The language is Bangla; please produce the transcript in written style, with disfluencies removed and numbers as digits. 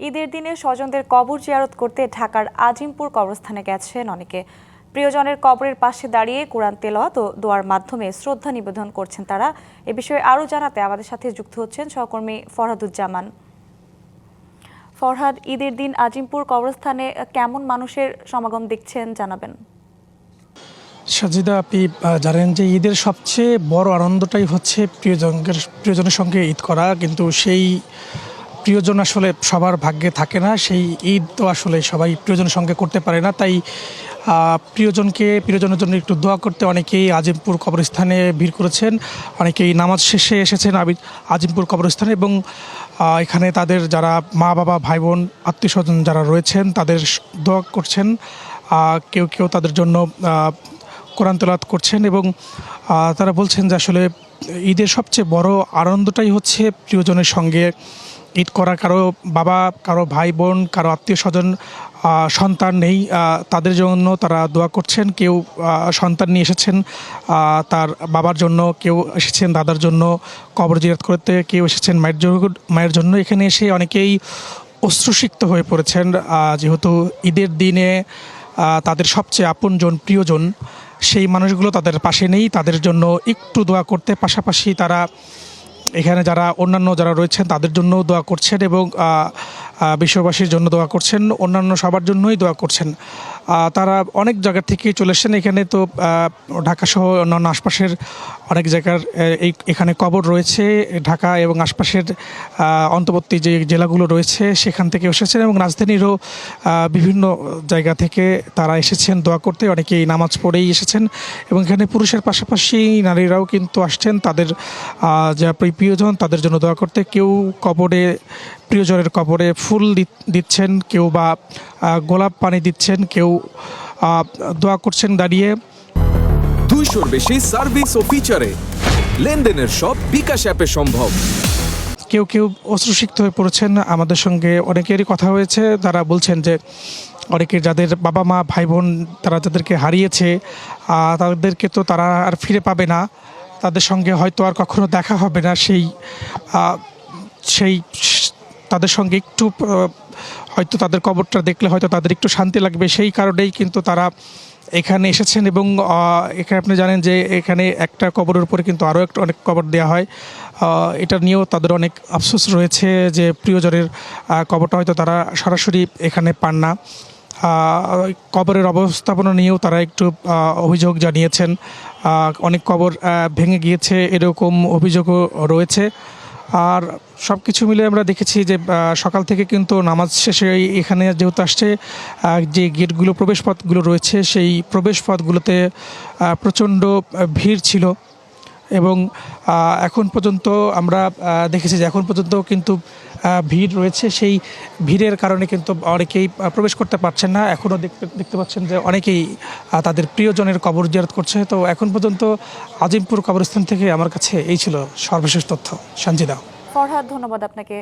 ঈদের দিনে স্বজনদের কবর জিয়ারত করতে ঢাকার আজিমপুর কবরস্থানে গেছেন অনেকে। প্রিয়জনের কবরের পাশে দাঁড়িয়ে কোরআন তেলাওয়াত ও দোয়ার মাধ্যমে শ্রদ্ধা নিবেদন করছেন তারা। এ বিষয়ে আরও জানাতে আমাদের সাথে যুক্ত হচ্ছেন সহকর্মী ফরহাদুজ্জামান। ফরহাদ, ঈদের দিন আজিমপুর কবরস্থানে কেমন মানুষের সমাগম দেখছেন জানাবেন। সাজিদা, আপনি জানেন যে ঈদের সবচেয়ে বড় আনন্দটাই হচ্ছে প্রিয়জনের সঙ্গে ঈদ করা, কিন্তু সেই প্রিয়জন আসলে সবার ভাগ্যে থাকে না। সেই ঈদ তো আসলে সবাই প্রিয়জনের সঙ্গে করতে পারে না, তাই প্রিয়জনের জন্য একটু দোয়া করতে অনেকেই আজিমপুর কবরস্থানে ভিড় করেছেন। অনেকেই নামাজ শেষে এসেছেন আজিমপুর কবরস্থানে এবং এখানে তাদের যারা মা বাবা ভাই বোন আত্মীয় স্বজন যারা রয়েছেন তাদের দোয়া করছেন। কেউ কেউ তাদের জন্য কোরআন তেলাওয়াত করছেন এবং তারা বলছেন যে আসলে ঈদের সবচেয়ে বড় আনন্দটাই হচ্ছে প্রিয়জনের সঙ্গে ঈদ করা। কারো বাবা, কারো ভাই বোন, কারো আত্মীয় স্বজন সন্তান নেই, তাদের জন্য তারা দোয়া করছেন। কেউ সন্তান নিয়ে এসেছেন তার বাবার জন্য, কেউ এসেছেন দাদার জন্য কবর জিয়ারত করতে, কেউ এসেছেন মায়ের জন্য। এখানে এসে অনেকেই অশ্রুসিক্ত হয়ে পড়েছেন, যেহেতু ঈদের দিনে তাদের সবচেয়ে আপনজন প্রিয়জন সেই মানুষগুলো তাদের পাশে নেই। তাদের জন্য একটু দোয়া করতে, পাশাপাশি তারা এখানে যারা অন্যান্য যারা রয়েছেন তাদের জন্যও দোয়া করছেন এবং বিশ্ববাসীর জন্য দোয়া করছেন, অন্যান্য সবার জন্যই দোয়া করছেন। তারা অনেক জায়গা থেকে চলে এসেছেন এখানে। তো ঢাকাসহ অন্যান্য আশপাশের অনেক জায়গার এখানে কবর রয়েছে। ঢাকা এবং আশপাশের অন্তর্বর্তী যে জেলাগুলো রয়েছে সেখান থেকে এসেছেন এবং রাজধানীরও বিভিন্ন জায়গা থেকে তারা এসেছেন দোয়া করতে। অনেকেই নামাজ পড়েই এসেছেন এবং এখানে পুরুষের পাশাপাশি নারীরাও কিন্তু আসছেন তাদের যা প্রিয়জন তাদের জন্য দোয়া করতে। কেউ প্রিয়জনের কবরে ফুল দিচ্ছেন, কেউ বা গোলাপ পানি দিচ্ছেন, কেউ দোয়া করছেন দাঁড়িয়ে। 200-র বেশি সার্ভিস ও ফিচারে লেনদেনের সব বিকাশ অ্যাপে সম্ভব। কেউ কেউ অশ্রুসিক্ত হয়ে পড়েছেন। আমাদের সঙ্গে অনেকেরই কথা হয়েছে, তারা বলছেন যে অনেকের যাদের বাবা মা ভাই বোন তারা যাদেরকে হারিয়েছে তাদেরকে তো তারা আর ফিরে পাবে না, তাদের সঙ্গে হয়তো আর কখনো দেখা হবে না। সেই তাদের সঙ্গে একটু হয়তো তাদের কবরটা দেখলে হয়তো তাদের একটু শান্তি লাগবে, সেই কারণেই কিন্তু তারা এখানে এসেছেন। এবং এখানে আপনি জানেন যে এখানে একটা কবরের উপরে কিন্তু আরও অনেক কবর দেওয়া হয়। এটা নিয়েও তাদের অনেক আফসোস রয়েছে যে প্রিয়জনের কবরটা হয়তো তারা সরাসরি এখানে পান না। কবরের অবস্থাপনা নিয়েও তারা একটু অভিযোগ জানিয়েছেন। অনেক কবর ভেঙে গিয়েছে এরকম অভিযোগও রয়েছে। আর সব কিছু মিলে আমরা দেখেছি যে সকাল থেকে কিন্তু নামাজ শেষে এখানে যেহেতু আসছে, যে গেটগুলো প্রবেশপথগুলো রয়েছে সেই প্রবেশপথগুলোতে প্রচণ্ড ভিড় ছিল এবং এখন পর্যন্ত আমরা দেখেছি যে এখন পর্যন্ত কিন্তু ভিড় রয়েছে। সেই ভিড়ের কারণে কিন্তু অনেকেই প্রবেশ করতে পারছেন না। এখনও দেখতে পাচ্ছেন যে অনেকেই তাদের প্রিয়জনের কবর জিয়ারত করছে। তো এখন পর্যন্ত আজিমপুর কবরস্থান থেকে আমার কাছে এই ছিল সর্বশেষ তথ্য। সঞ্জিদা। ফরহাদ, ধন্যবাদ আপনাকে।